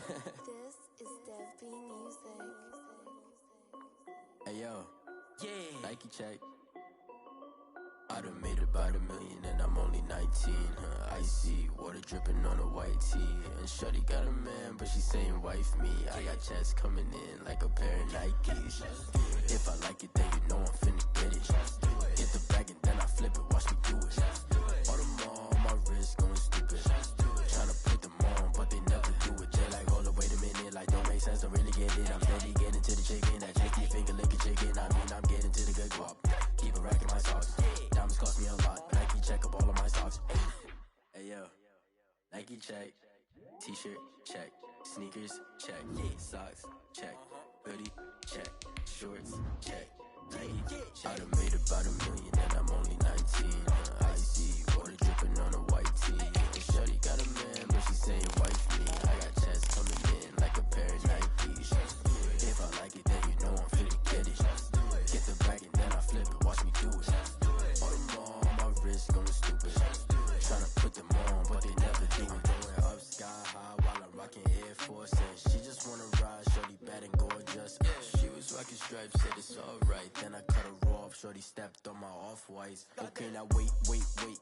This is Dev B Music. Hey yo, yeah, Nike check. I done made about $1 million and I'm only 19. Icy water dripping on a white tee. And shorty got a man, but she saying wife me. I got checks coming in like a pair of Nikes. If I like it, then you know I'm finna get it. Get the bag and then I flip it, watch me do it. All them on my wrist going stupid. Tryna put them on, but they never do it. They like, hold up, wait a minute, like don't make sense, don't really get it. I'm steady getting to the chicken, that tasty finger licking chicken. I mean, I'm getting to the good guap. Keep a rack in my socks. Diamonds cost me a lot, but Nike check up all of my socks. Hey yo, Nike check. T-shirt check. Sneakers check. Socks check. Hoodie check. Shorts check. Nike check. I done made about $1 million and I'm only 19. Icy water dripping on a white tee. And shorty got a man, but she saying wife me. I got checks coming in like a pair of Nikes. If I like it, then you know I'm finna get it. Get the bag and then I flip it, watch me do it. All them on my wrist going stupid. Tryna put them on, but they never do it. Going up sky high while I'm rocking Air Force. And she just wanna ride, shorty bad and gorgeous. She was rocking stripes, said it's alright. Then I cut her off, shorty stepped on my off-whites. Okay, now wait.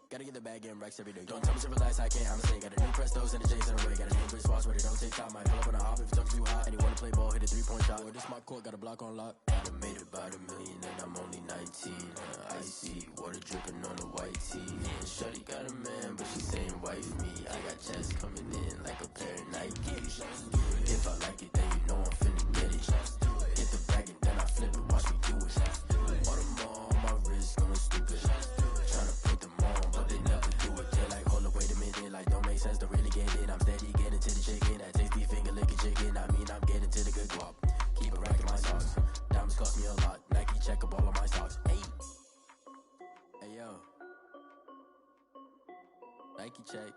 Gotta get the bag and racks every day. Don't tell me to relax, I can't, I'm saying. Got a new Prestos and a J's in the way. Got a new Chris Foss, but it don't take time. Might pull up on a hop if it talks too hot. And he wanna play ball, hit a 3-point shot. Or this my court, got a block on lock. I done made about $1 million and I'm only 19. Icy water dripping on a white tee. And shorty got a man, but she saying wife me. I got checks coming in like a pair of Nikes. If I like it, then you know I'm finna get it. Get the bag and then I flip it, watch me do it. All them on my wrist going stupid. Tryna put them on, but they never do it. They like, hold up, wait a minute, like don't make sense, don't really get it. I'm steady getting to the chicken, that tasty finger licking chicken. I mean, I'm getting to the good guap. Keep a rack in my socks. Diamonds cost me a lot. Nike check up all of my socks. Hey yo, Nike check.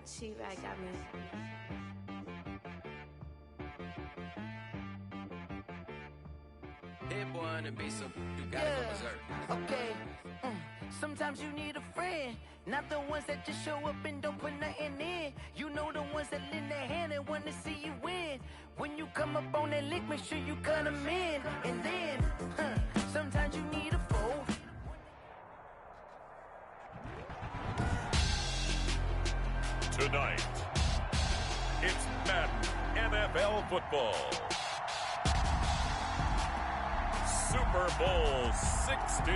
She-Rag got me. Hit boy on the beat, so you gotta go berserk. Okay. Sometimes you need a friend, not the ones that just show up and don't put nothing in. You know the ones that lend their hand and want to see you win. When you come up on that lick, make sure you cut them in. And then, sometimes you need a foe. Tonight, it's Madden NFL football. Super Bowl 60.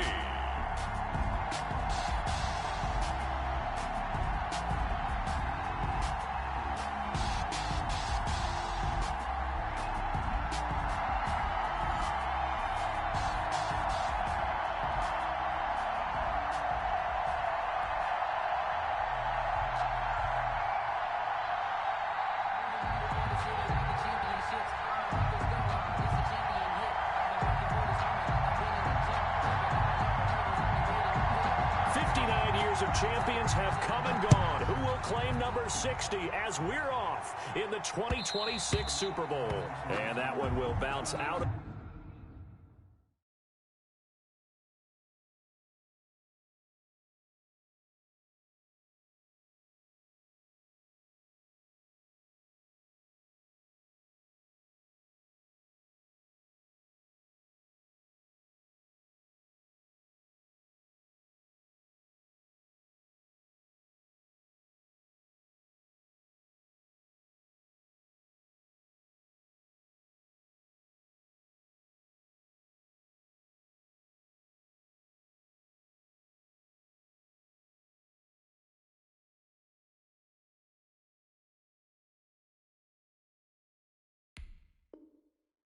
Of champions have come and gone. Who will claim number 60 as we're off in the 2026 Super Bowl? And that one will bounce out.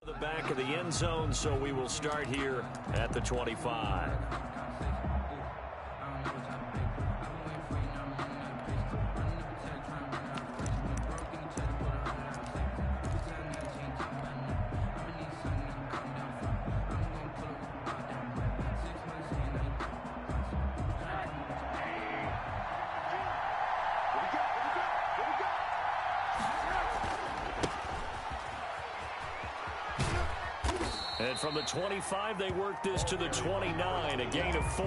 The back of the end zone, so we will start here at the 25. And from the 25, they work this to the 29, a gain of 4.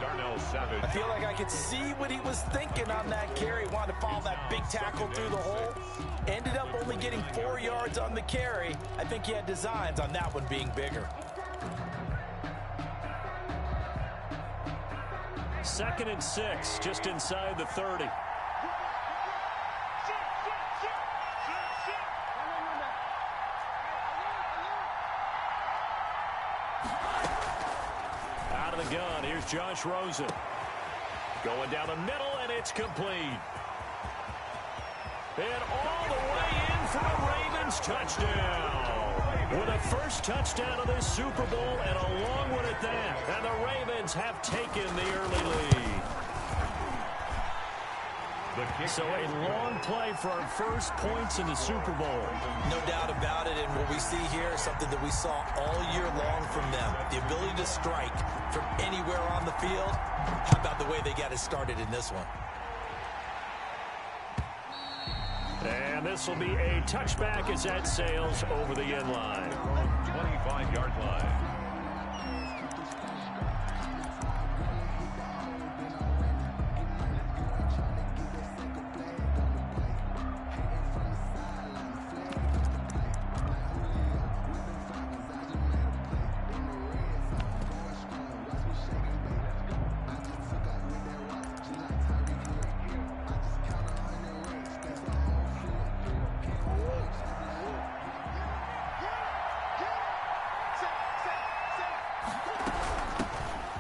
Darnell Savage. I feel like I could see what he was thinking on that carry. Wanted to follow that big tackle through the hole. Ended up only getting 4 yards on the carry. I think he had designs on that one being bigger. 2nd and 6, just inside the 30. Out of the gun, here's Josh Rosen. Going down the middle, and it's complete. And all the way in for a Ravens touchdown. With a first touchdown of this Super Bowl, and a long one at that. And the Ravens have taken the early lead. So a long play for our first points in the Super Bowl. No doubt about it, and what we see here is something that we saw all year long from them. The ability to strike from anywhere on the field. How about the way they got it started in this one? And this will be a touchback as that sails over the end line. 25-yard line.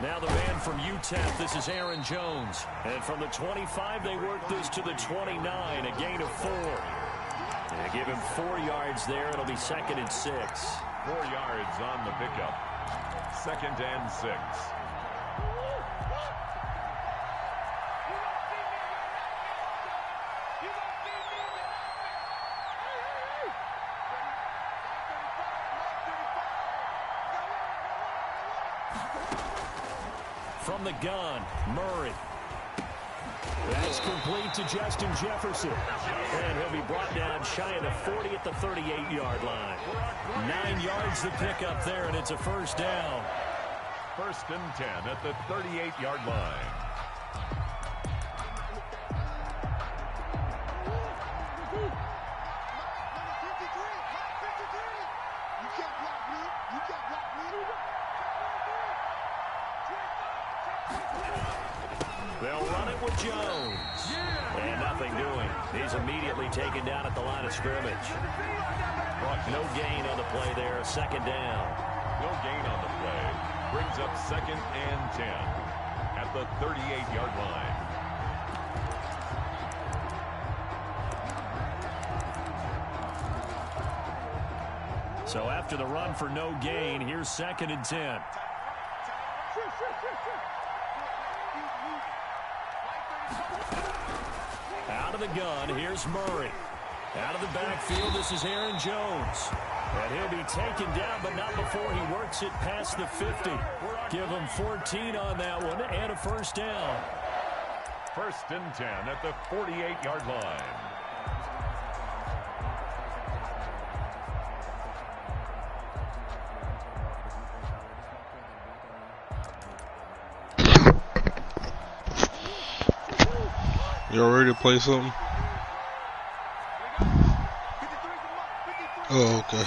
Now the man from UTEP, this is Aaron Jones. And from the 25, they work this to the 29, a gain of 4. They give him 4 yards there. It'll be 2nd and 6. 4 yards on the pickup. 2nd and 6. From the gun, Murray. That's complete to Justin Jefferson. And he'll be brought down shy of the 40 at the 38-yard line. 9 yards to pick up there, and it's a first down. 1st and 10 at the 38-yard line. They'll run it with Jones. And nothing doing. He's immediately taken down at the line of scrimmage. No gain on the play there. 2nd down. No gain on the play. Brings up 2nd and 10 at the 38-yard line. So after the run for no gain, here's 2nd and 10. Out of the gun, here's Murray. Out of the backfield, this is Aaron Jones. And he'll be taken down, but not before he works it past the 50. Give him 14 on that one and a first down. 1st and 10 at the 48-yard line. Y'all ready to play something? Oh, okay.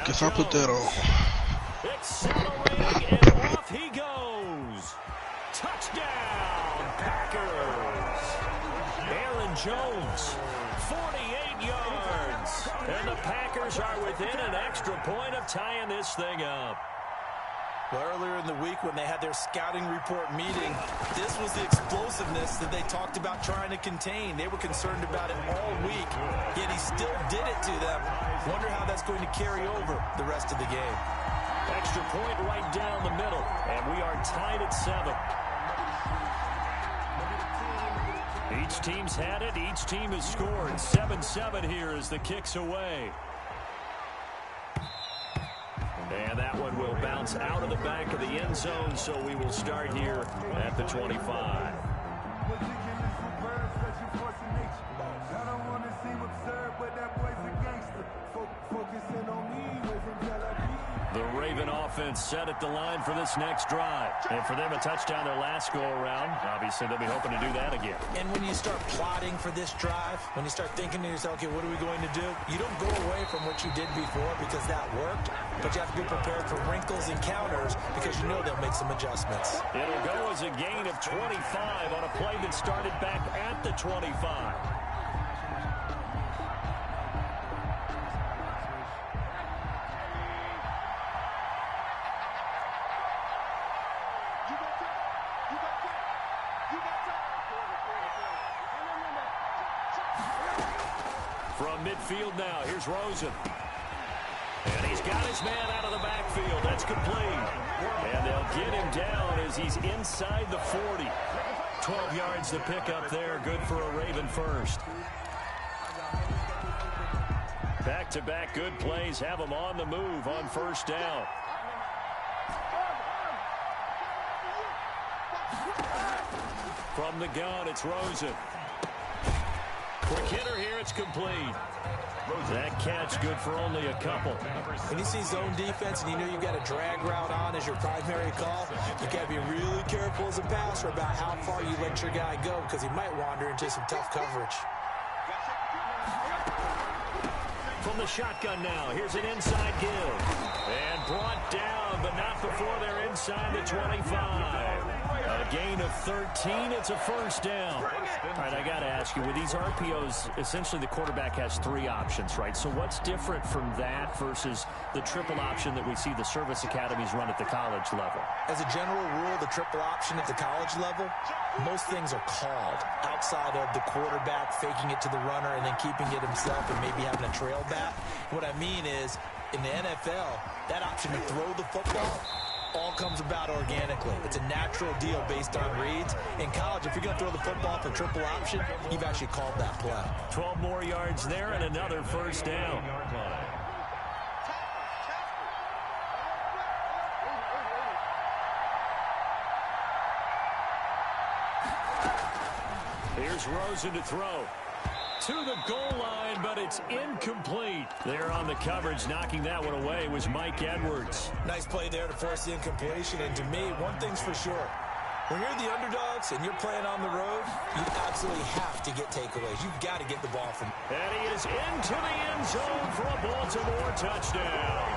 Guess I'll put that on. Accelerating, and off he goes. Touchdown, Packers. Aaron Jones, 48 yards. And the Packers are within an extra point of tying this thing up. Well, earlier in the week when they had their scouting report meeting, this was the explosiveness that they talked about trying to contain. They were concerned about it all week, yet he still did it to them. Wonder how that's going to carry over the rest of the game. Extra point right down the middle, and we are tied at 7. Each team's had it. Each team has scored. 7-7 here as the kick's away. And that one will bounce out of the back of the end zone, so we will start here at the 25. Focusing on me, Raven offense set at the line for this next drive. And for them, a touchdown their last go-around. Obviously, they'll be hoping to do that again. And when you start plotting for this drive, when you start thinking to yourself, okay, what are we going to do? You don't go away from what you did before because that worked, but you have to be prepared for wrinkles and counters because you know they'll make some adjustments. It'll go as a gain of 25 on a play that started back at the 25. From midfield now, here's Rosen. And he's got his man out of the backfield. That's complete. And they'll get him down as he's inside the 40. 12 yards to pick up there. Good for a Raven first. Back-to-back good plays have them on the move on first down. From the gun, it's Rosen. Quick hitter here, it's complete. That catch good for only a couple. When you see zone defense and you know you've got a drag route on as your primary call, you got to be really careful as a passer about how far you let your guy go because he might wander into some tough coverage. From the shotgun now, here's an inside give. And brought down, but not before they're inside the 25. A gain of 13, it's a first down. All right, I got to ask you, with these RPOs, essentially the quarterback has three options, right? So what's different from that versus the triple option that we see the service academies run at the college level? As a general rule, the triple option at the college level, most things are called outside of the quarterback faking it to the runner and then keeping it himself and maybe having a trail back. What I mean is, in the NFL, that option to throw the football all comes about organically. It's a natural deal based on reads. In college, if you're going to throw the football for triple option, you've actually called that play. 12 more yards there and another first down. Here's Rosen to throw. To the goal line, but it's incomplete. There on the coverage, knocking that one away was Mike Edwards. Nice play there to force the incompletion. And to me, one thing's for sure. When you're the underdogs and you're playing on the road, you absolutely have to get takeaways. You've got to get the ball from. And he is into the end zone for a Baltimore touchdown.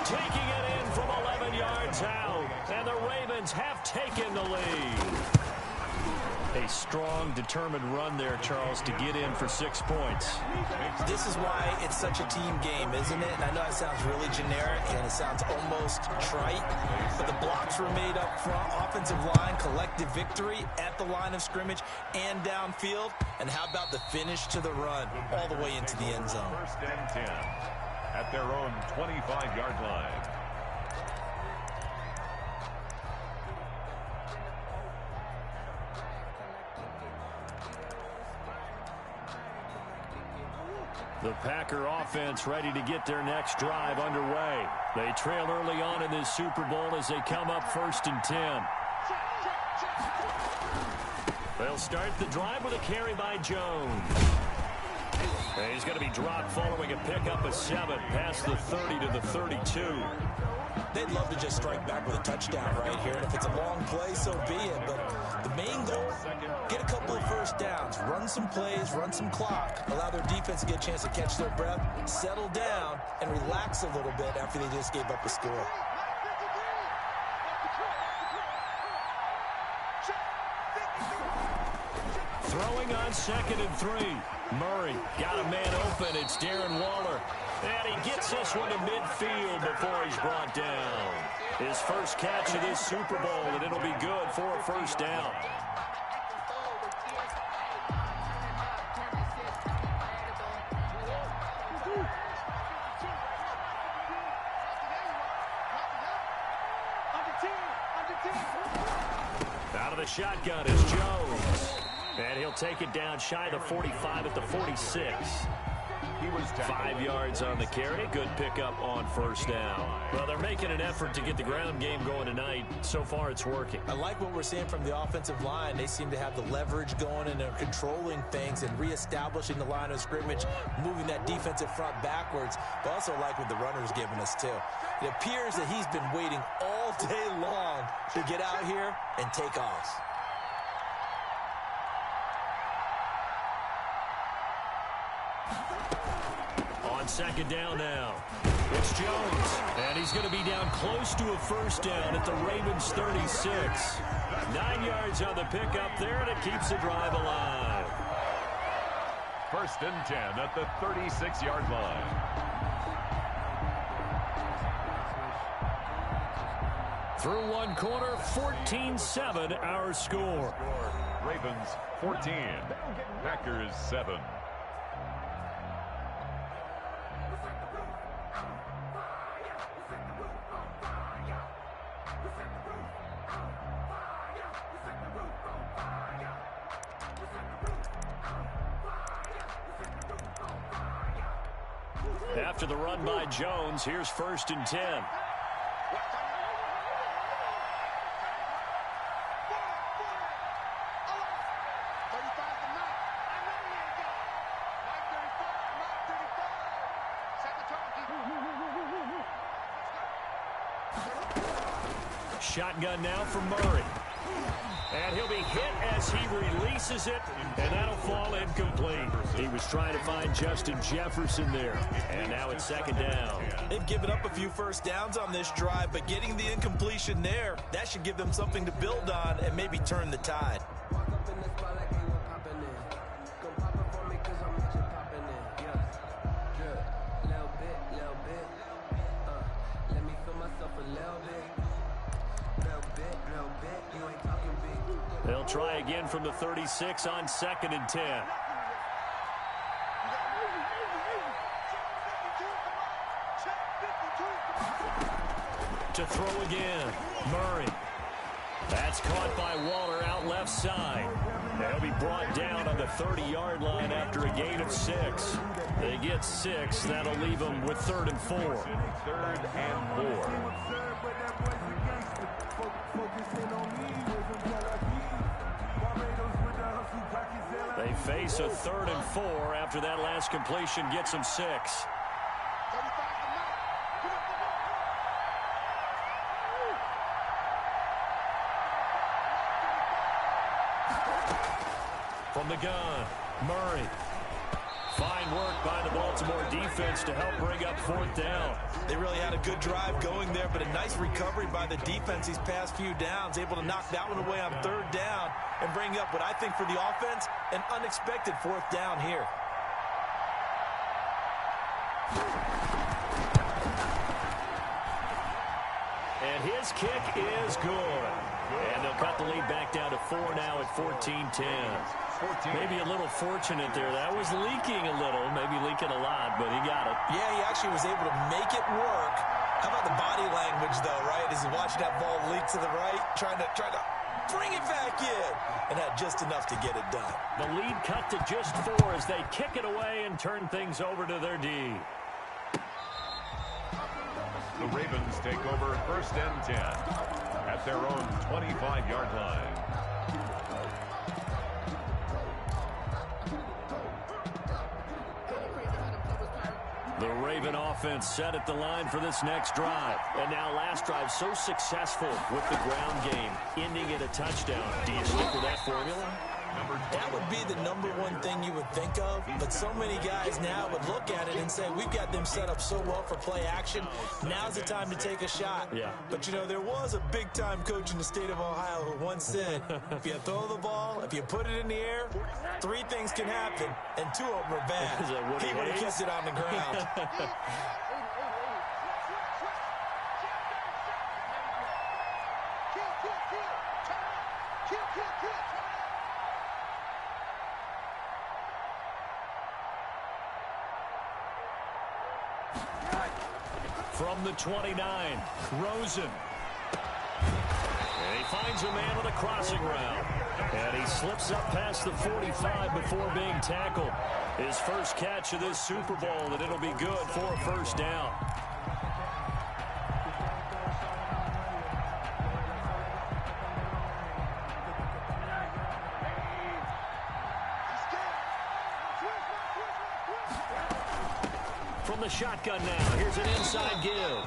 Taking it in from 11 yards out. And the Ravens have taken the lead. A strong, determined run there, Charles, to get in for 6 points. This is why it's such a team game, isn't it? And I know it sounds really generic and it sounds almost trite, but the blocks were made up front, offensive line, collective victory at the line of scrimmage and downfield. And how about the finish to the run all the way into the end zone? First and 10 at their own 25-yard line. The Packer offense ready to get their next drive underway. They trail early on in this Super Bowl as they come up 1st and 10. They'll start the drive with a carry by Jones. And he's going to be dropped following a pickup of 7 past the 30 to the 32. They'd love to just strike back with a touchdown right here. And if it's a long play, so be it. But the main goal, get a couple of first downs, run some plays, run some clock, allow their defense to get a chance to catch their breath, settle down, and relax a little bit after they just gave up a score. Throwing on 2nd and 3. Murray got a man open. It's Darren Waller. And he gets this one to midfield before he's brought down. His first catch of this Super Bowl, and it'll be good for a first down. Out of the shotgun is Jones. And he'll take it down shy of the 45 at the 46. He was tackled. 5 yards on the carry. Good pickup on first down. Well, they're making an effort to get the ground game going tonight. So far, it's working. I like what we're seeing from the offensive line. They seem to have the leverage going, and they're controlling things and reestablishing the line of scrimmage, moving that defensive front backwards. But also like what the runner's giving us, too. It appears that he's been waiting all day long to get out here and take off. On second down now, it's Jones, and he's going to be down close to a first down at the Ravens 36. 9 yards on the pickup there, and it keeps the drive alive. 1st and 10 at the 36-yard line. Through one quarter, 14-7 our score. Ravens 14, Packers 7. After the run by Jones, here's 1st and 10. Shotgun now for Murray. And he'll be hit as he releases it, and that'll fall incomplete. He was trying to find Justin Jefferson there, and now it's 2nd down. They've given up a few first downs on this drive, but getting the incompletion there, that should give them something to build on and maybe turn the tide. They'll try again from the 36 on 2nd and 10. To throw again, Murray. That's caught by Waller out left side. They'll be brought down on the 30-yard line after a gain of 6. They get 6. That'll leave them with 3rd and 4. 3rd and 4. They face a 3rd and 4 after that last completion gets them 6. From the gun, Murray. Fine work by the Baltimore defense to help bring up 4th down. They really had a good drive going there, but a nice recovery by the defense these past few downs, able to knock that one away on 3rd down and bring up what I think for the offense, an unexpected 4th down here. And his kick is good. And they'll cut the lead back down to 4 now at 14-10. Maybe a little fortunate there. That was leaking a little, maybe leaking a lot, but he got it. Yeah, he actually was able to make it work. How about the body language, though, right? As he's watching that ball leak to the right, trying to bring it back in, and had just enough to get it done. The lead cut to just 4 as they kick it away and turn things over to their D. The Ravens take over 1st and 10 at their own 25-yard line. The Raven offense set at the line for this next drive. And now last drive so successful with the ground game, ending in a touchdown. Do you stick with that formula? That would be the #1 thing you would think of, but so many guys now would look at it and say, we've got them set up so well for play action, now's the time to take a shot. Yeah. But, you know, there was a big-time coach in the state of Ohio who once said, if you throw the ball, if you put it in the air, 3 things can happen, and 2 of them are bad. He would have kept it on the ground. From the 29, Rosen. And he finds a man on the crossing route. And he slips up past the 45 before being tackled. His first catch of this Super Bowl, and it'll be good for a first down. From the shotgun now, here's an inside give.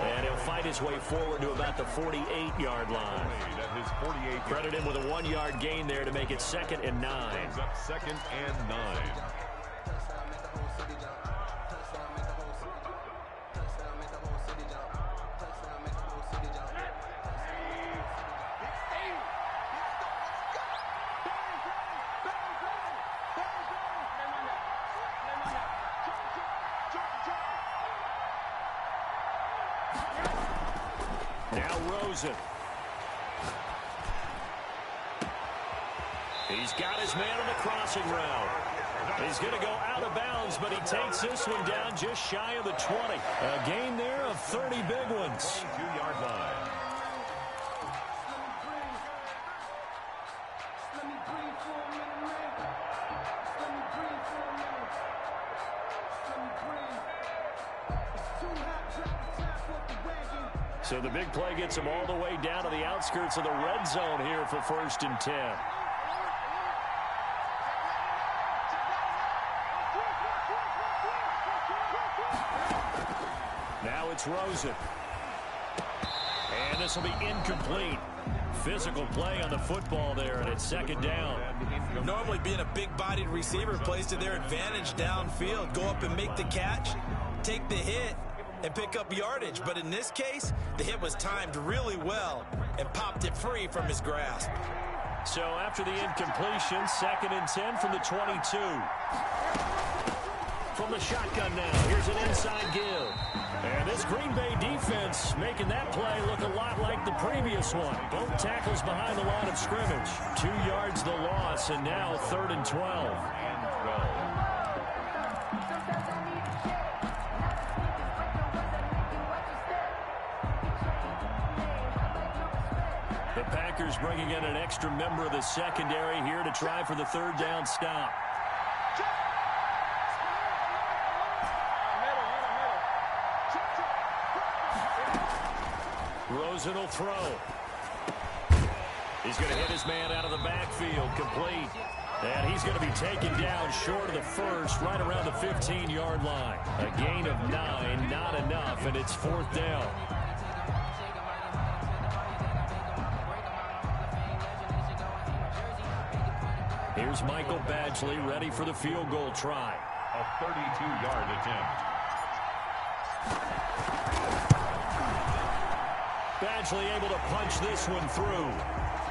And he'll fight his way forward to about the 48-yard line. Credit him with a 1-yard gain there to make it 2nd and 9. Brings up 2nd and 9. Now Rosen. He's got his man on the crossing route. He's going to go out of bounds, but he takes this one down just shy of the 20. A gain there of 30 big ones. 22-yard line. So the big play gets him all the way down to the outskirts of the red zone here for 1st and 10. Now it's Rosen. And this will be incomplete. Physical play on the football there, and it's 2nd down. Normally being a big-bodied receiver plays to their advantage downfield. Go up and make the catch, take the hit, and pick up yardage. But in this case, the hit was timed really well and popped it free from his grasp. So after the incompletion, 2nd and 10 from the 22. From the shotgun now, here's an inside give. And this Green Bay defense making that play look a lot like the previous one. Both tackles behind the line of scrimmage. 2 yards the loss, and now 3rd and 12. The Packers bringing in an extra member of the secondary here to try for the 3rd down stop. Rosen will throw. He's going to hit his man out of the backfield, complete. And he's going to be taken down short of the first, right around the 15-yard line. A gain of 9, not enough, and it's 4th down. Here's Michael Badgley ready for the field goal try. A 32-yard attempt. Badgley able to punch this one through.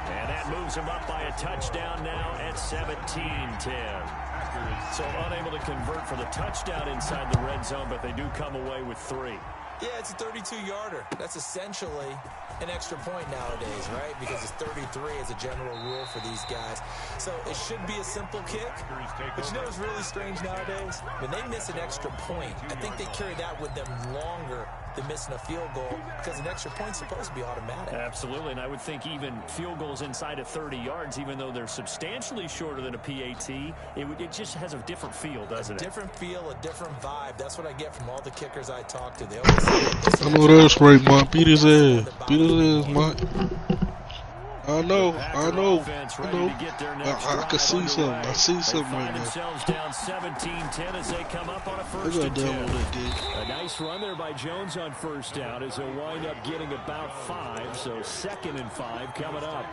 And that moves him up by a touchdown now at 17-10. So unable to convert for the touchdown inside the red zone, but they do come away with 3. Yeah, it's a 32-yarder. That's essentially an extra point nowadays, right? Because it's 33 as a general rule for these guys. So it should be a simple kick. But you know what's really strange nowadays? When they miss an extra point, I think they carry that with them longer than missing a field goal, because an extra point's supposed to be automatic. Absolutely, and I would think even field goals inside of 30 yards, even though they're substantially shorter than a PAT, it just has a different feel, doesn't it? A different feel, a different vibe. That's what I get from all the kickers I talk to. They always say, I know that's right, Mike. Beat his ass. Beat his ass, Mike. I know. I can see something. I see something right now. Themselves down 17-10 as they come up on a 1st and 10. A nice run there by Jones on 1st down as they'll wind up getting about 5. So 2nd and 5 coming up.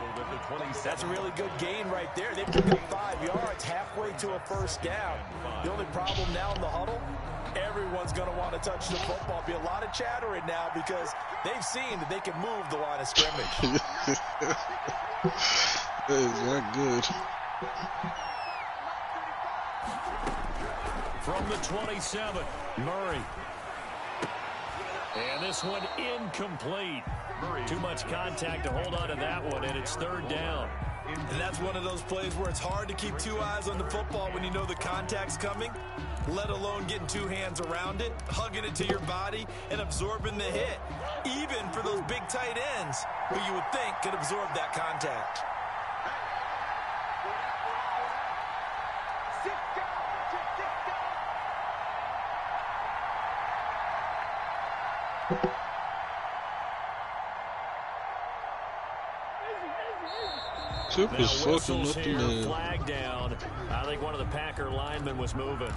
That's a really good gain right there. They pick up 5 yards halfway to a 1st down. The only problem now in the huddle, everyone's going to want to touch the football. Be a lot of chattering now because they've seen that they can move the line of scrimmage. That is not good. From the 27, Murray. And this one incomplete. Too much contact to hold on to that one, and it's 3rd down. And that's one of those plays where it's hard to keep 2 eyes on the football when you know the contact's coming, let alone getting 2 hands around it, hugging it to your body, and absorbing the hit, even for those big tight ends who you would think could absorb that contact. Tip is fucking whistles up here, the man. flag down. I think one of the Packer linemen was moving.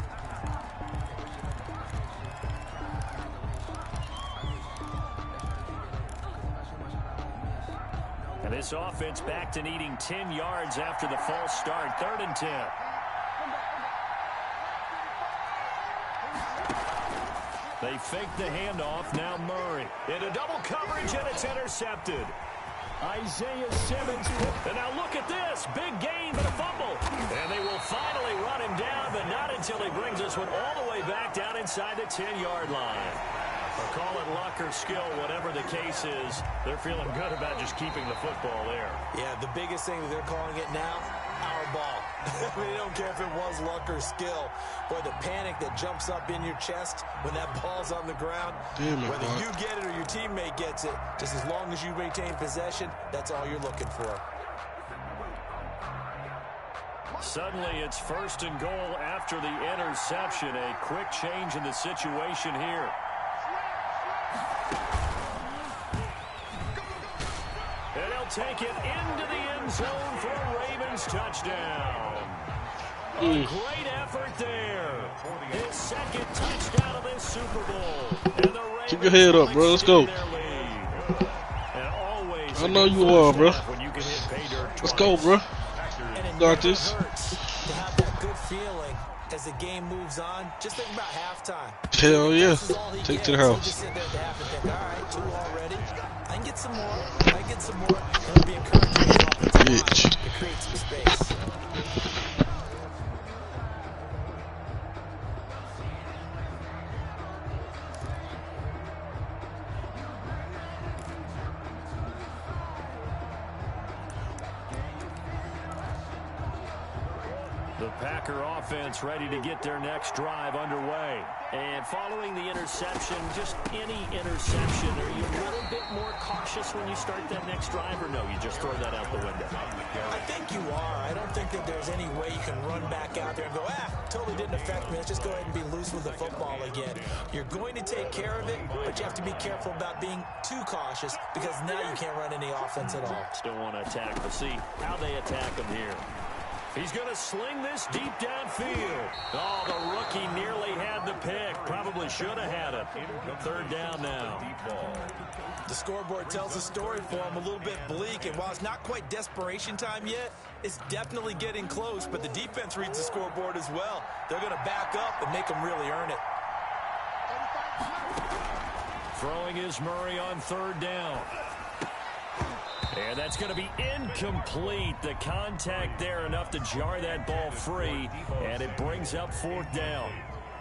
And this offense back to needing 10 yards after the false start. 3rd and 10. They fake the handoff. Now Murray into double coverage, and it's intercepted. Isaiah Simmons. And now look at this. Big gain, but a fumble. And they will finally run him down, but not until he brings this one all the way back down inside the 10-yard line. Or call it luck or skill, whatever the case is. They're feeling good about just keeping the football there. Yeah, the biggest thing that they're calling it now, our ball. They don't care if it was luck or skill. Boy, the panic that jumps up in your chest when that ball's on the ground, whether you get it or your teammate gets it, just as long as you maintain possession, that's all you're looking for. Suddenly, it's 1st and goal after the interception. A quick change in the situation here. And he'll take it into the end zone for a Ravens touchdown. A great effort there. His 2nd touchdown of this Super Bowl. And the Ravens keep your head up, bro. Let's go. I know you are, bro. Let's go, bro. Got this. To have that good feeling as the game moves on, just think about halftime. Hell yeah. Take to the house. Just sit there at the half and think, all right, 2 already. I can get some more. I can get some more. And it'll be encouraging to create some space. The Packer offense ready to get their next drive underway. And following the interception, just any interception, are you a little bit more cautious when you start that next drive, or no, you just throw that out the window? I think you are. I don't think that there's any way you can run back out there and go, totally didn't affect me. Let's just go ahead and be loose with the football again. You're going to take care of it, but you have to be careful about being too cautious because now you can't run any offense at all. Still want to attack, but see how they attack him here. He's going to sling this deep downfield. Oh, the rookie nearly had the pick. Probably should have had it. 3rd down now. The scoreboard tells a story for him, a little bit bleak, and while it's not quite desperation time yet, it's definitely getting close, but the defense reads the scoreboard as well. They're going to back up and make them really earn it. Throwing is Murray on 3rd down. And that's going to be incomplete. The contact there enough to jar that ball free, and it brings up 4th down.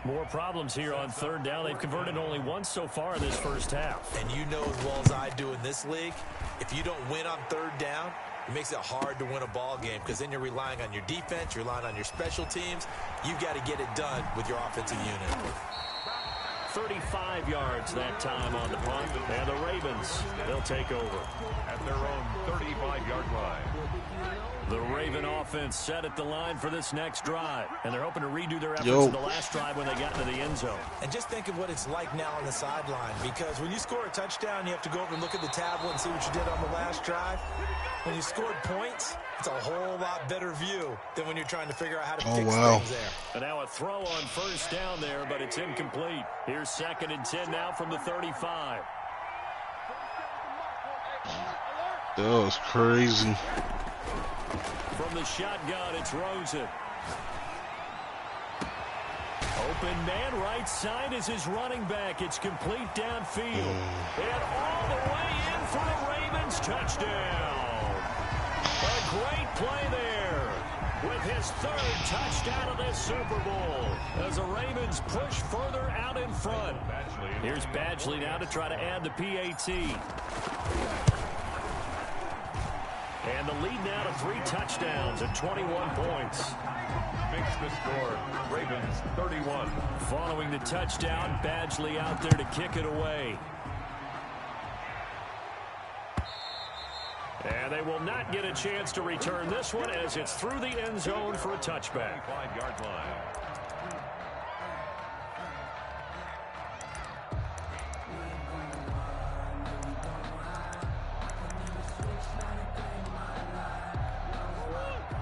More problems here on 3rd down. They've converted only once so far in this first half. And you know as well as I do in this league, if you don't win on 3rd down, it makes it hard to win a ball game because then you're relying on your defense, you're relying on your special teams. You've got to get it done with your offensive unit. 35 yards that time on the punt. And the Ravens, they'll take over at their own 35-yard line. The Raven offense set at the line for this next drive. And they're hoping to redo their efforts in the last drive when they got into the end zone. And just think of what it's like now on the sideline. Because when you score a touchdown, you have to go over and look at the tablet and see what you did on the last drive. When you scored points, it's a whole lot better view than when you're trying to figure out how to fix things there. And now a throw on 1st down there, but it's incomplete. Here's 2nd and 10 now from the 35. That was crazy. From the shotgun, it's Rosen. Open man, right side is his running back. It's complete downfield. And all the way in for a Ravens touchdown. A great play there with his 3rd touchdown of this Super Bowl as the Ravens push further out in front. Here's Badgley now to try to add the PAT. And the lead now to 3 touchdowns at 21 points. Makes the score Ravens 31. Following the touchdown, Badgley out there to kick it away. And they will not get a chance to return this one as it's through the end zone for a touchback. 5-yard line.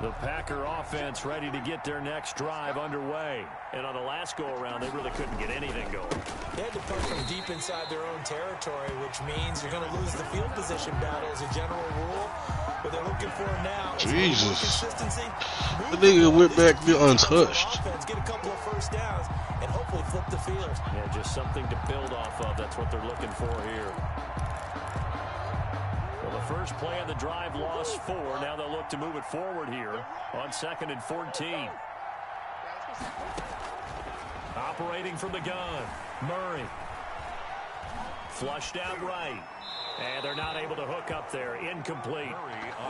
The Packer offense ready to get their next drive underway. And on the last go-around, they really couldn't get anything going. They had to punt from deep inside their own territory, which means you're going to lose the field position battle as a general rule. What they're looking for now is Jesus. consistency. The nigga went back there untouched. Get a couple of first downs and hopefully flip the field. Yeah, just something to build off of. That's what they're looking for here. Well, the first play of the drive lost 4. Now they'll look to move it forward here on 2nd and 14. Operating from the gun, Murray. Flushed out right. And they're not able to hook up there. Incomplete.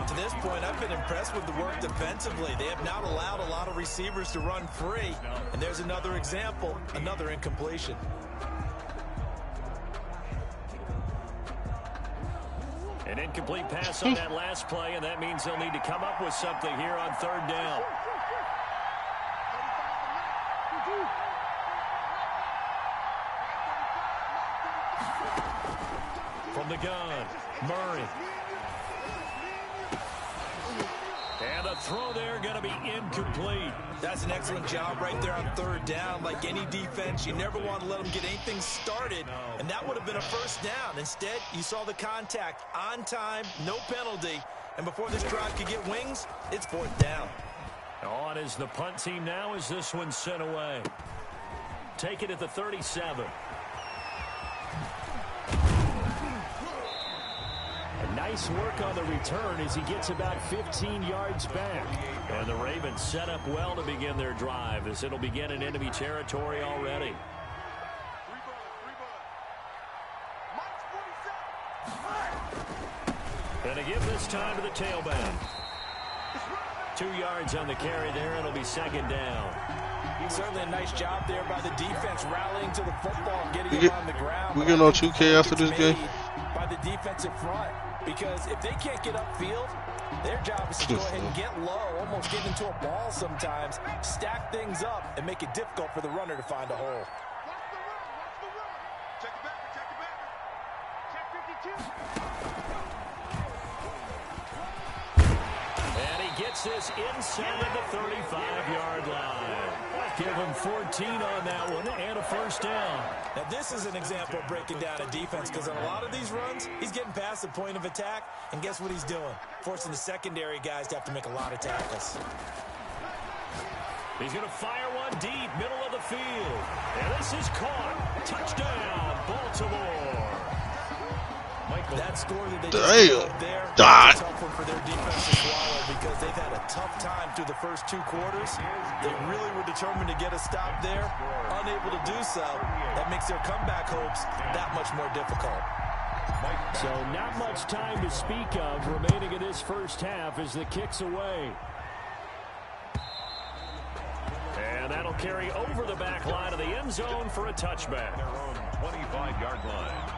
To this point, I've been impressed with the work defensively. They have not allowed a lot of receivers to run free. And there's another example, another incompletion. An incomplete pass on that last play, and that means they'll need to come up with something here on 3rd down. From the gun, Murray. And a throw there going to be incomplete. That's an excellent job right there on 3rd down. Like any defense, you never want to let them get anything started. And that would have been a first down. Instead, you saw the contact on time, no penalty. And before this drive could get wings, it's 4th down. On is the punt team now as this one's sent away. Take it at the 37. Nice work on the return as he gets about 15 yards back. And the Ravens set up well to begin their drive as it'll begin in enemy territory already. And to give this time to the tailback. 2 yards on the carry there. It'll be 2nd down. Certainly a nice job there by the defense rallying to the football, getting him on the ground. We get on 2K after this game? By the defensive front. Because if they can't get upfield, their job is to go ahead and get low, almost get into a ball sometimes, stack things up, and make it difficult for the runner to find a hole. Check it back, check it back. Check 52. And he gets this inside the 35-yard line. Give him 14 on that one and a first down. Now, this is an example of breaking down a defense because on a lot of these runs, he's getting past the point of attack, and guess what he's doing? Forcing the secondary guys to have to make a lot of tackles. He's going to fire one deep, middle of the field. And this is caught. Touchdown, Baltimore. That score that they Damn. just up there, God. a tough one for their defense to swallow because they've had a tough time through the first 2 quarters. They really were determined to get a stop there, unable to do so. That makes their comeback hopes that much more difficult. So not much time to speak of remaining in this first half as the kick's away. And that'll carry over the back line of the end zone for a touchback. Their own 25-yard line.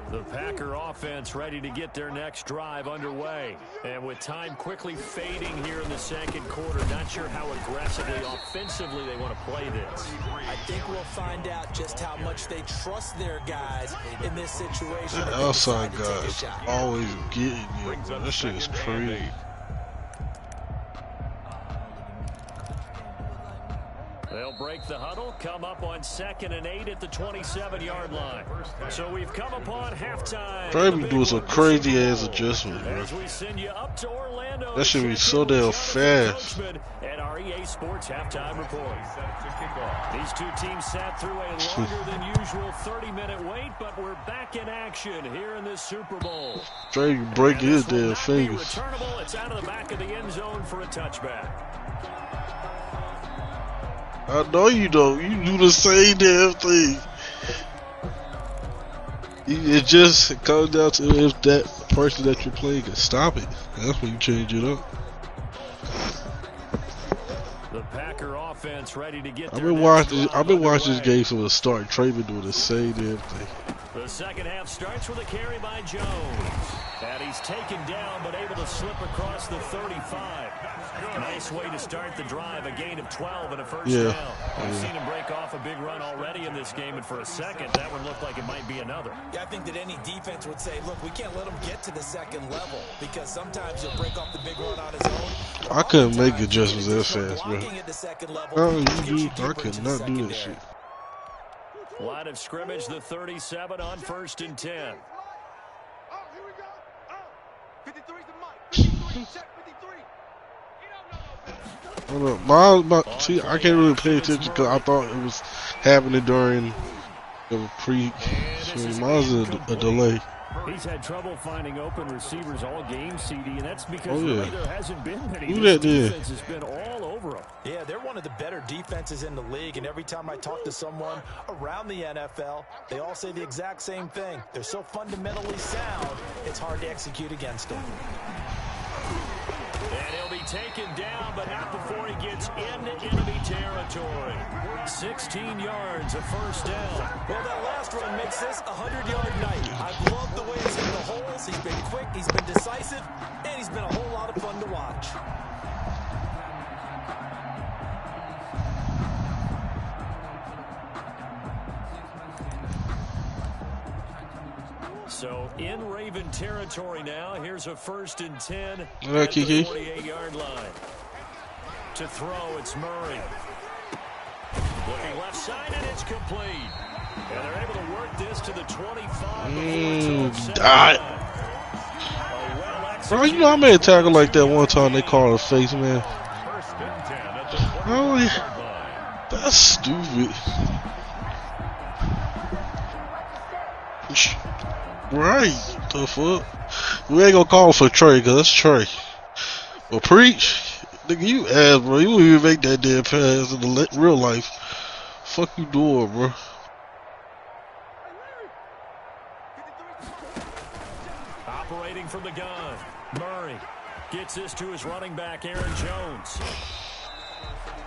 The Packer offense ready to get their next drive underway. And with time quickly fading here in the 2nd quarter, not sure how aggressively, offensively they want to play this. I think we'll find out just how much they trust their guys in this situation. The outside guys always getting you, bro. That shit is crazy. They'll break the huddle, come up on 2nd and 8 at the 27-yard line. So we've come upon halftime. Try to do some crazy ass adjustments, bro. As we send you up to Orlando, That should be so damn fast. At our EA Sports halftime report. These two teams sat through a longer than usual 30-minute wait, but we're back in action here in this Super Bowl. Try to break his damn fingers. Returnable. It's out of the back of the end zone for a touchback. I know you don't. You do the same damn thing. It just comes down to if that person that you're playing can stop it. That's when you change it up. The Packer offense ready to get I've been watching this game from the start. Trey been doing the same damn thing. The second half starts with a carry by Jones. And he's taken down but able to slip across the 35. nice way to start the drive, a gain of 12 and a first Yeah. down. I've seen him break off a big run already in this game, and for a second, that one looked like it might be another. Yeah, I think that any defense would say, look, we can't let him get to the second level because sometimes he'll break off the big run on his own. I couldn't make adjustments that fast, bro. Blocking at the second level, Oh, gets you you do. I deeper could into the not do that secondary. shit. Line of scrimmage, the 37 on 1st and 10. Oh, here we go. Oh, 53's the mic. 53, check 53. He don't know no better. Hold up. See, I can't really pay attention because I thought it was happening during the pre. So mine's a delay. He's had trouble finding open receivers all game, CD, and that's because Oh, yeah. really there hasn't been many. Who This that did? defense has been all over them. Yeah, they're one of the better defenses in the league, and every time I talk to someone around the NFL, they all say the exact same thing. They're so fundamentally sound, it's hard to execute against them. And he'll be taken down, but not before he gets into enemy territory. 16 yards, a first down. Well, that last run makes this a 100-yard night. I've loved the way he's hit the holes. He's been quick, he's been decisive, and he's been a whole lot of fun to watch. So in Raven territory now. Here's a 1st and 10 at Kiki. the 48-yard line. To throw, it's Murray. Looking left side, and it's complete. And they're able to work this to the 25. Bro, you know I made a tackle like that one time. They called a face, man. Oh, yeah. That's stupid. Right, the fuck? We ain't gonna call for Trey, cause that's Trey. Well, preach, nigga, you ass, bro. You wouldn't even make that damn pass in the real life. Fuck you doing, bro? Operating from the gun, Murray gets this to his running back, Aaron Jones.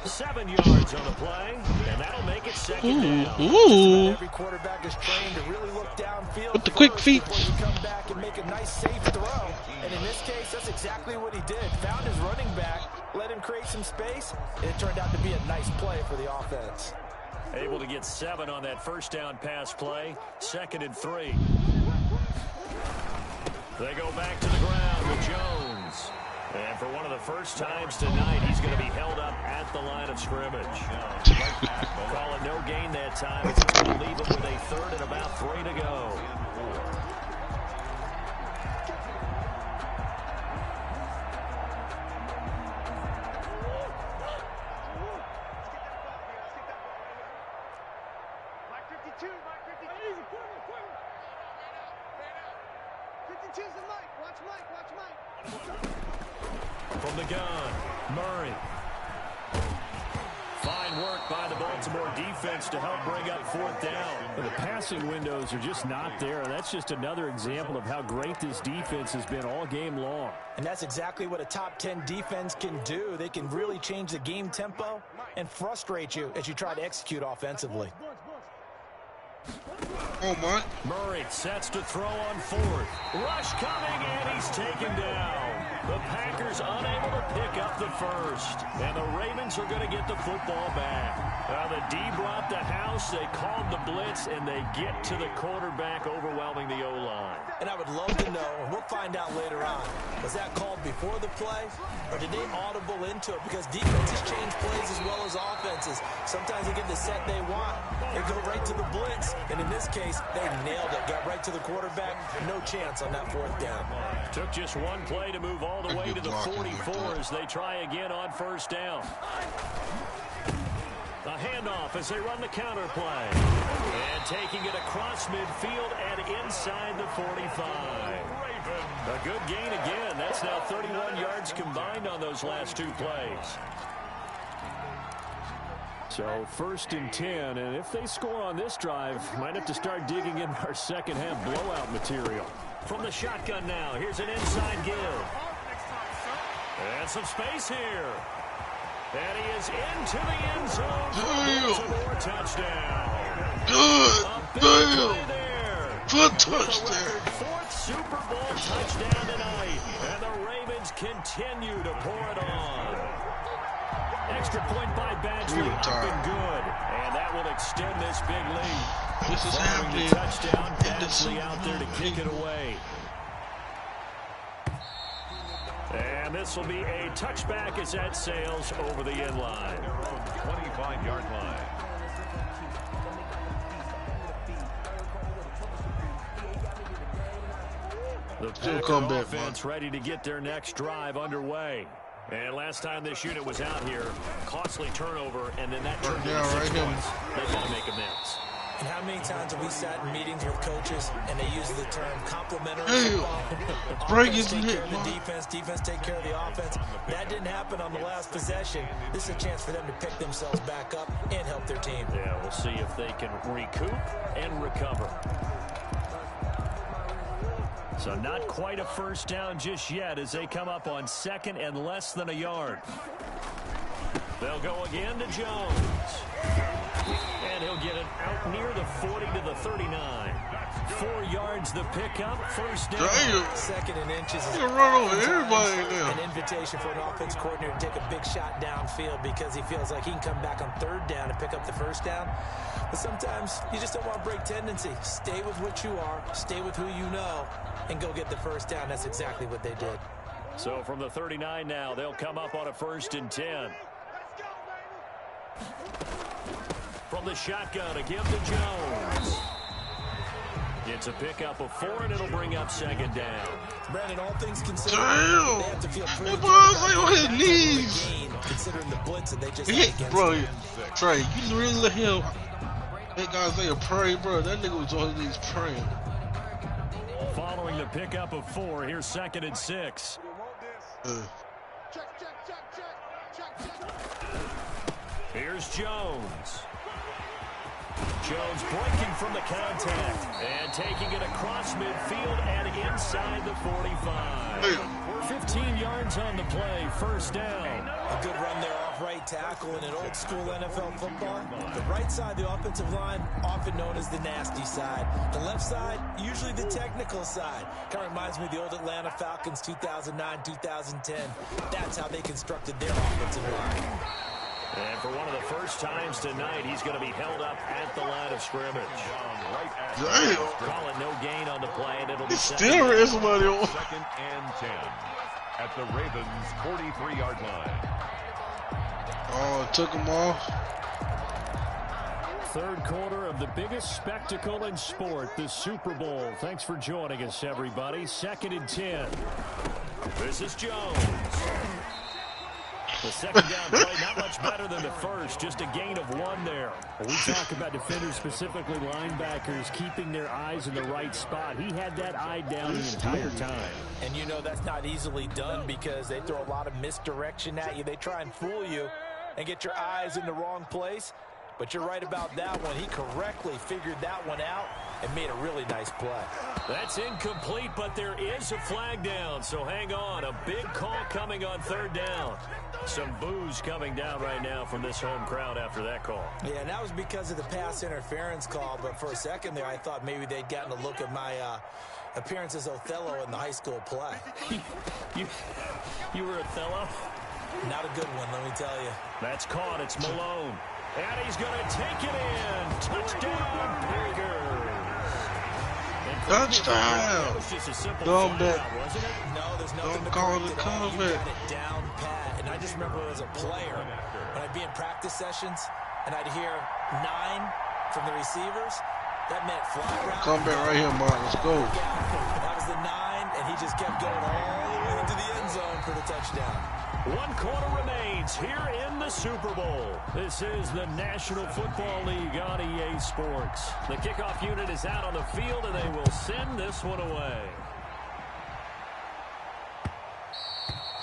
7 yards on the play, and that'll make it second down. Ooh. Every quarterback is trained to really look downfield With the quick feet. before you come back and make a nice, safe throw. And in this case, that's exactly what he did. Found his running back, let him create some space, and it turned out to be a nice play for the offense. Able to get 7 on that first down pass play. 2nd and 3. They go back to the ground with Jones. And for one of the first times tonight, he's going to be held up at the line of scrimmage. Call it no gain that time. It's going to leave him with a 3rd and about 3 to go. Mike 52, Mike 52. 52's the mic. Watch Mike, watch Mike. From the gun, Murray. Fine work by the Baltimore defense to help bring up 4th down. The passing windows are just not there. That's just another example of how great this defense has been all game long. And that's exactly what a top 10 defense can do. They can really change the game tempo and frustrate you as you try to execute offensively. Oh my! Murray sets to throw on 4th. Rush coming, and he's taken down. The Packers unable to pick up the first. And the Ravens are going to get the football back. The D brought the house. They called the blitz, and they get to the quarterback, overwhelming the O-line. And I would love to know, and we'll find out later on, was that called before the play, or did they audible into it? Because defenses change plays as well as offenses. Sometimes they get the set they want. They go right to the blitz, and in this case, they nailed it. Got right to the quarterback. No chance on that 4th down. Took just one play to move all the way to the 44 as they try again on 1st down. A handoff as they run the counter play. And taking it across midfield and inside the 45. A good gain again. That's now 31 yards combined on those last 2 plays. So 1st and 10, and if they score on this drive, might have to start digging in our second half blowout material. From the shotgun now, here's an inside give. And some space here. And he is into the end zone for a Baltimore touchdown. Good. A big play there. Good With a touchdown. record 4th Super Bowl touchdown tonight. And the Ravens continue to pour it on. extra point by Badgley up and good. And that will extend this big lead. This is happening. The touchdown, Badgley out there to kick it away. And this will be a touchback as that sails over the end line. 25-yard line. The Packer offense ready to get their next drive underway. And last time this unit was out here, costly turnover, and then that turned into 6 points. They've got to make amends. And how many times have we sat in meetings with coaches and they use the term complementary football? Offense take care of the defense take care of the offense. That didn't happen on the last possession. This is a chance for them to pick themselves back up and help their team. Yeah, we'll see if they can recoup and recover. So not quite a first down just yet as they come up on 2nd and less than a yard. They'll go again to Jones. And he'll get it out near the 40 to the 39. 4 yards the pickup, first down. Damn. 2nd and inches is run over everybody now. An invitation for an offense coordinator to take a big shot downfield because he feels like he can come back on 3rd down and pick up the first down. But sometimes you just don't want to break tendency. Stay with what you are, stay with who you know, and go get the first down. That's exactly what they did. So from the 39 now, they'll come up on a 1st and 10. From the shotgun, a give to Jones. It's a pickup of 4, and it'll bring up 2nd down. Brandon, all things considered, damn. they have to feel pretty That good boy's like about on his knees. gain, considering the blitz that they just He, had against bro, them. Trey, you really let him. That guy say a pray, bro. That nigga was on his knees praying. Following the pickup of 4, here's 2nd and 6. Here's Jones. Jones breaking from the contact and taking it across midfield and inside the 45. 15 yards on the play, first down. A good run there off right tackle in an old school NFL football. The right side, the offensive line, often known as the nasty side. The left side, usually the technical side. Kind of reminds me of the old Atlanta Falcons 2009, 2010. That's how they constructed their offensive line. And for one of the first times tonight, he's going to be held up at the line of scrimmage. Damn. Call it no gain on the play, and it'll be Still ran somebody on. 2nd and 10 at the Ravens' 43-yard line. Oh, took him off. 3rd quarter of the biggest spectacle in sport, the Super Bowl. Thanks for joining us, everybody. 2nd and 10. This is Jones. The 2nd down play, not much better than the first, just a gain of 1 there. We talk about defenders, specifically linebackers, keeping their eyes in the right spot. He had that eye down the entire time. And you know that's not easily done because they throw a lot of misdirection at you. They try and fool you and get your eyes in the wrong place. But you're right about that one. He correctly figured that one out and made a really nice play. That's incomplete, but there is a flag down, so hang on. A big call coming on 3rd down. Some boos coming down right now from this home crowd after that call. Yeah, and that was because of the pass interference call, but for a second there I thought maybe they'd gotten a look at my appearance as Othello in the high school play. You were Othello? Not a good one, let me tell you. That's caught. It's Malone. And he's going to take it in. Touchdown, Packers. Touchdown. Dumb bet. Wasn't it? No, there's nothing to call correct it at all. You comeback. got it down pat. And I just remember as a player, when I'd be in practice sessions and I'd hear 9 from the receivers, that meant fly route. Come back right here, Mark. Let's go. That was the 9, and he just kept going all the way into the end zone for the touchdown. 1 quarter remains here in the Super Bowl. This is the National Football League on EA Sports. The kickoff unit is out on the field, and they will send this one away.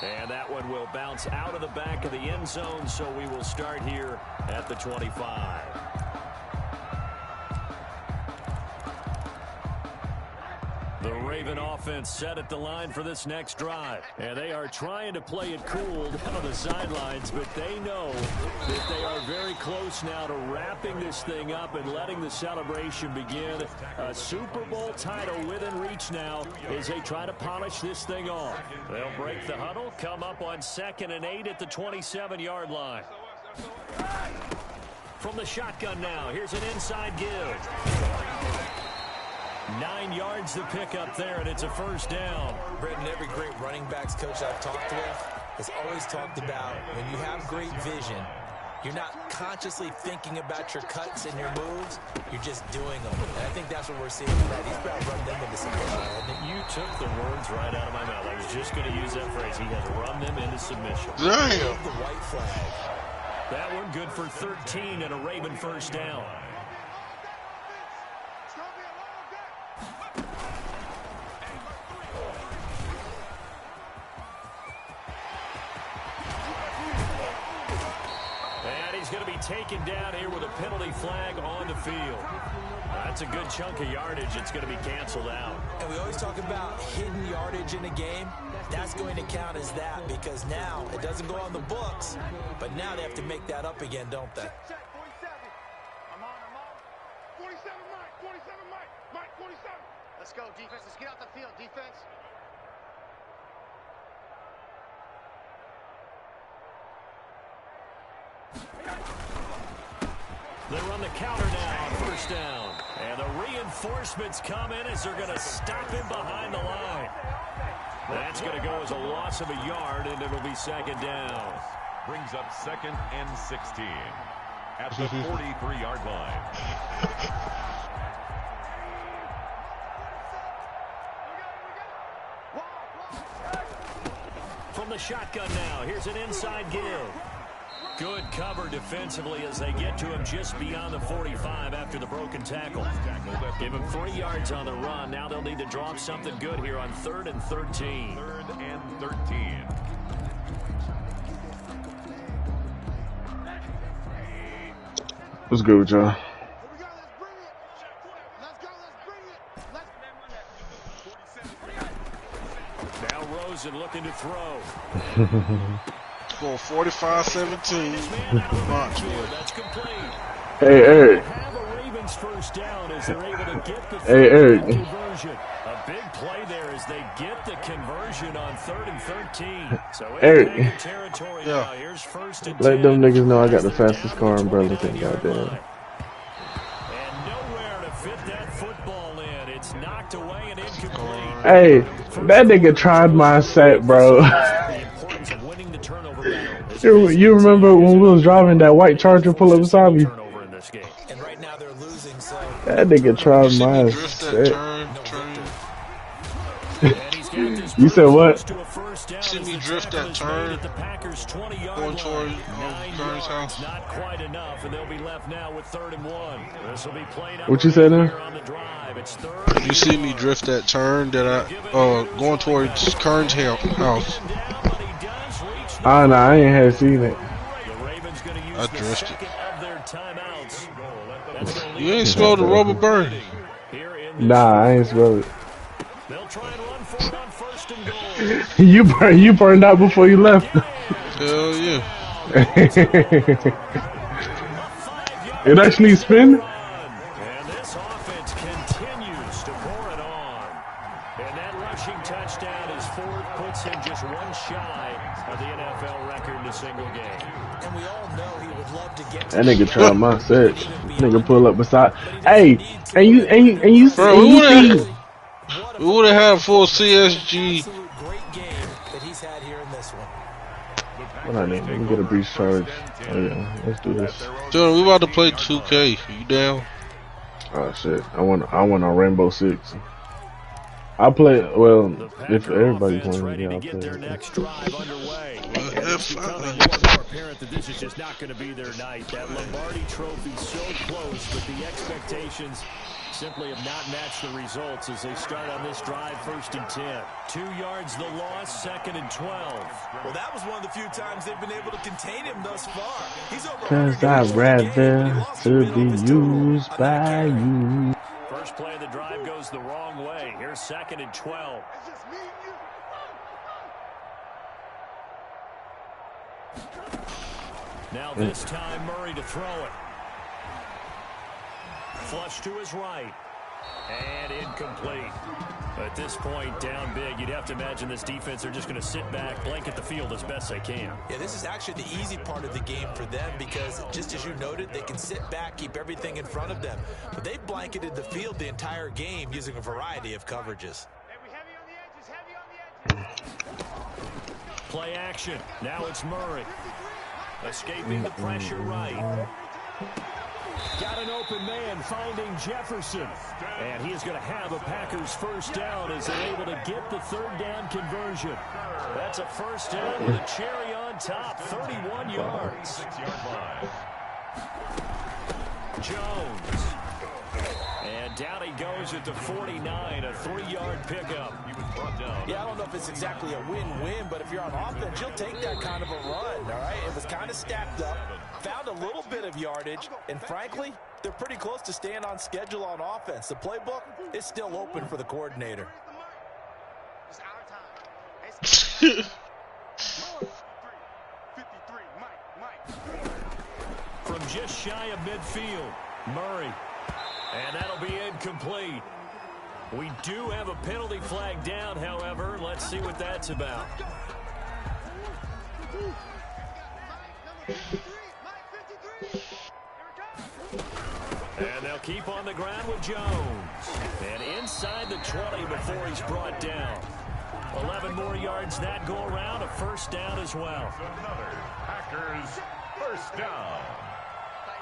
And that one will bounce out of the back of the end zone, so we will start here at the 25. The Raven offense set at the line for this next drive. And they are trying to play it cool down on the sidelines, but they know that they are very close now to wrapping this thing up and letting the celebration begin. A Super Bowl title within reach now as they try to polish this thing off. They'll break the huddle, come up on 2nd and 8 at the 27-yard line. From the shotgun now, here's an inside give. 9 yards to pick up there, and it's a first down. Brendan, every great running backs coach I've talked with has always talked about when you have great vision, you're not consciously thinking about your cuts and your moves, you're just doing them. And I think that's what we're seeing tonight. He's about to run them into submission. You took the words right out of my mouth. I was just going to use that phrase. He has run them into submission. Damn. The white flag. That one good for 13 and a Raven first down. Going to be taken down here with a penalty flag on the field. That's a good chunk of yardage. It's going to be canceled out. And we always talk about hidden yardage in a game. That's going to count as that because now it doesn't go on the books, but now they have to make that up again, don't they? Check, 47. I'm on. 47, Mike. 47, Mike. Mike, 47. Let's go, defense. Let's get out the field, defense. They run the counter now on first down. And the reinforcements come in as they're going to stop him behind the line. That's going to go as a loss of a yard, and it'll be second down. Brings up 2nd and 16 at the 43-yard line. From the shotgun now, here's an inside give. Good cover defensively as they get to him just beyond the 45 after the broken tackle. Give him 3 yards on the run. Now they'll need to drop something good here on 3rd and 13. 3rd and 13. What's good with y'all? Now Rosen looking to throw. Go 45-17. That's complete. Hey, Eric. First down as they're able to get the conversion. A big play there as they get the conversion on 3rd and 13. So Eric. Territory now. Here's 1st and 10. Let them niggas know I got the fastest car in Burlington, goddamn. And nowhere to fit that football in. It's knocked away and incomplete. Hey, that nigga tried my set, bro. You remember when we was driving that white Charger pull up beside me? And right now they're losing, so that nigga tried my set. You said what? See me drift that turn going toward Kern's house. Not quite enough, and they'll be left now with 3rd and 1. This will be played out. What you said now? You see me drift that turn that I going towards Kern's house. Ah, nah, I ain't had seen it. I drifted. You ain't smelled the rubber burn. Nah, I ain't smelled it. You burned out before you left. Hell yeah. It actually spin? And this offense continues to pour it on. And that rushing touchdown is Ford puts him just one shy of the NFL record in a single game. And we all know he would love to get that nigga tried my set. Nigga pull up beside. Hey, and you bro, we would have had a full CSG. Great game that he's had here in this one. What I need? Let me get a breach charge. Oh yeah, let's do this. Dude, we about to play 2K. You down? Oh shit, I want on Rainbow Six. I play well if everybody's playing. Yeah, I'll play. It's becoming more and more apparent that this is just not going to be their night. That Lombardi Trophy so close, but the expectations simply have not matched the results as they start on this drive. 1st and 10. 2 yards the loss. 2nd and 12. Well, that was one of the few times they've been able to contain him thus far. He's over. Cause I'd rather to be used by you. First play of the drive goes the wrong way. Here's 2nd and 12. Now this time Murray to throw it. Flush to his right. And incomplete. At this point, down big, you'd have to imagine this defense are just going to sit back, blanket the field as best they can. Yeah, this is actually the easy part of the game for them because, just as you noted, they can sit back, keep everything in front of them. But they've blanketed the field the entire game using a variety of coverages. Play action. Now it's Murray. Escaping the pressure right. Got an open man finding Jefferson. And he is going to have a Packers first down as they're able to get the third down conversion. That's a first down with a cherry on top, 31 yards. Jones. And down he goes at the 49, a 3-yard pickup. Yeah, I don't know if it's exactly a win-win, but if you're on offense, you'll take that kind of a run, all right? It was kind of stacked up, found a little bit of yardage, and frankly, they're pretty close to staying on schedule on offense. The playbook is still open for the coordinator. From just shy of midfield, Murray. And that'll be incomplete. We do have a penalty flag down, however. Let's see what that's about. And they'll keep on the ground with Jones. And inside the 20 before he's brought down. 11 more yards that go around, a first down as well. Another Packers first down.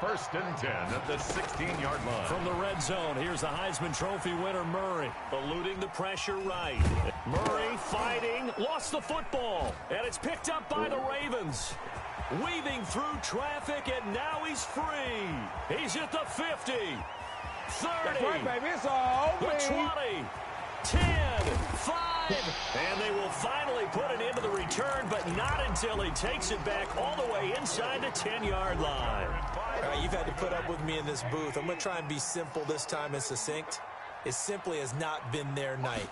First and 10 at the 16-yard line. From the red zone, here's the Heisman Trophy winner, Murray, eluding the pressure right. Murray fighting, lost the football, and it's picked up by the Ravens. Weaving through traffic, and now he's free. He's at the 50, 30, Right, baby. It's all the 20, 10, 5, and they will finally put an end to the return, but not until he takes it back all the way inside the 10-yard line. All right, you've had to put up with me in this booth. I'm going to try and be simple this time and succinct. It simply has not been their night.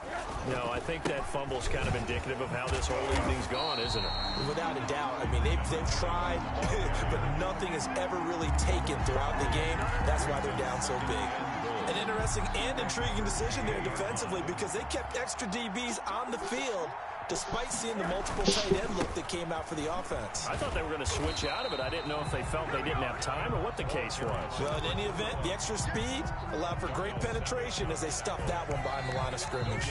No, I think that fumble's kind of indicative of how this whole evening's gone, isn't it? Without a doubt. I mean, they've tried, but nothing has ever really taken throughout the game. That's why they're down so big. An interesting and intriguing decision there defensively because they kept extra DBs on the field despite seeing the multiple tight end look that came out for the offense. I thought they were going to switch out of it. I didn't know if they felt they didn't have time or what the case was. Well, in any event, the extra speed allowed for great penetration as they stuffed that one behind the line of scrimmage.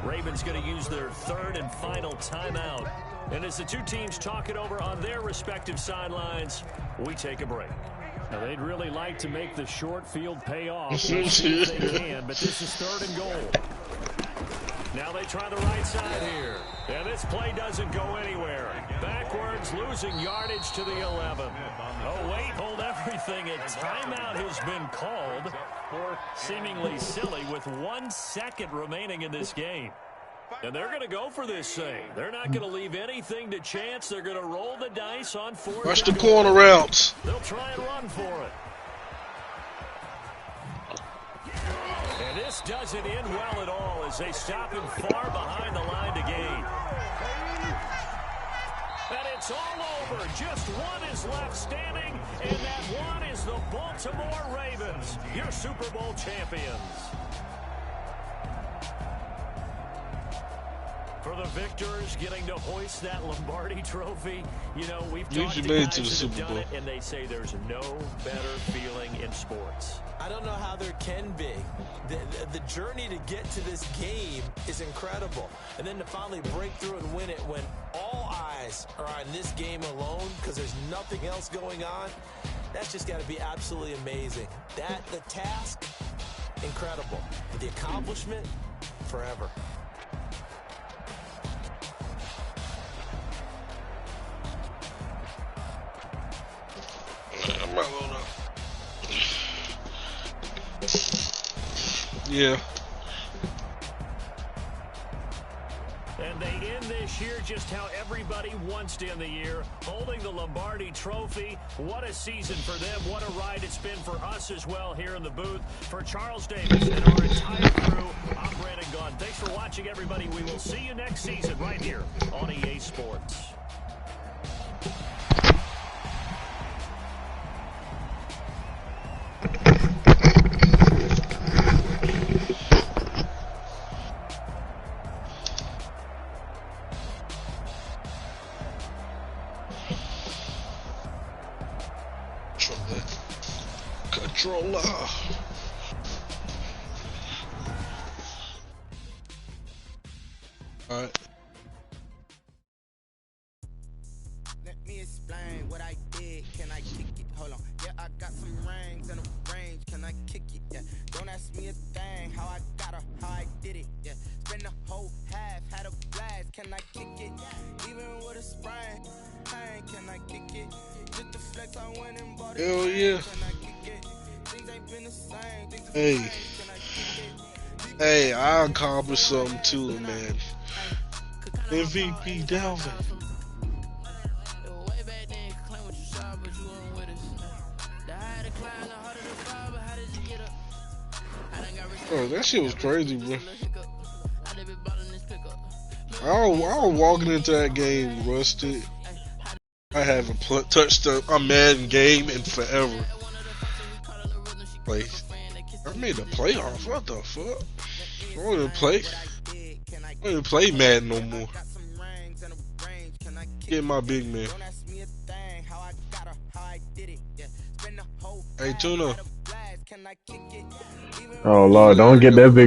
Ravens going to use their third and final timeout. And as the two teams talk it over on their respective sidelines, we take a break. Now, they'd really like to make the short field pay off. We'll see if they can, but this is third and goal. Now they try the right side here. And this play doesn't go anywhere. Backwards, losing yardage to the 11. Oh, wait, hold everything. A timeout has been called. Seemingly silly with 1 second remaining in this game. And they're going to go for this thing. They're not going to leave anything to chance. They're going to roll the dice on fourth. Watch the corner routes. They'll try and run for it. And this doesn't end well at all as they stop him far behind the line to gain. And it's all over. Just one is left standing, and that one is the Baltimore Ravens, your Super Bowl champions. For the victors getting to hoist that Lombardi trophy, you know, we've talked to guys that have done it, and they say there's no better feeling in sports. I don't know how there can be. The journey to get to this game is incredible. And then to finally break through and win it when all eyes are on this game alone because there's nothing else going on, that's just got to be absolutely amazing. The task, incredible. But the accomplishment, forever. I'm not gonna. Yeah. And they end this year just how everybody wants to end the year, holding the Lombardi trophy. What a season for them. What a ride it's been for us as well here in the booth. For Charles Davis and our entire crew, I'm Brandon Gunn. Thanks for watching, everybody. We will see you next season right here on EA Sports. Controller. Alright. Let me explain what I did. Can I kick it? Hold on. Yeah, I got some rings and a range. Can I kick it? Yeah. Don't ask me a thing. How I got her, how I did it. Yeah. Spend the whole half, had a blast. Can I kick it? Even with a sprain. Hey, can I kick it? Just the flex I went and bought it. Hell yeah. Can I kick it? Things ain't been the same. Things Hey. Can I kick it? Hey, I accomplished something too, man. MVP Delvin. Oh, that shit was crazy, bro. I was walking into that game rusted. I haven't touched a Madden game in forever. Like, I made the playoffs. What the fuck? I don't even play Madden no more. Get my big man. Hey, Tuna. Oh Lord, don't get that big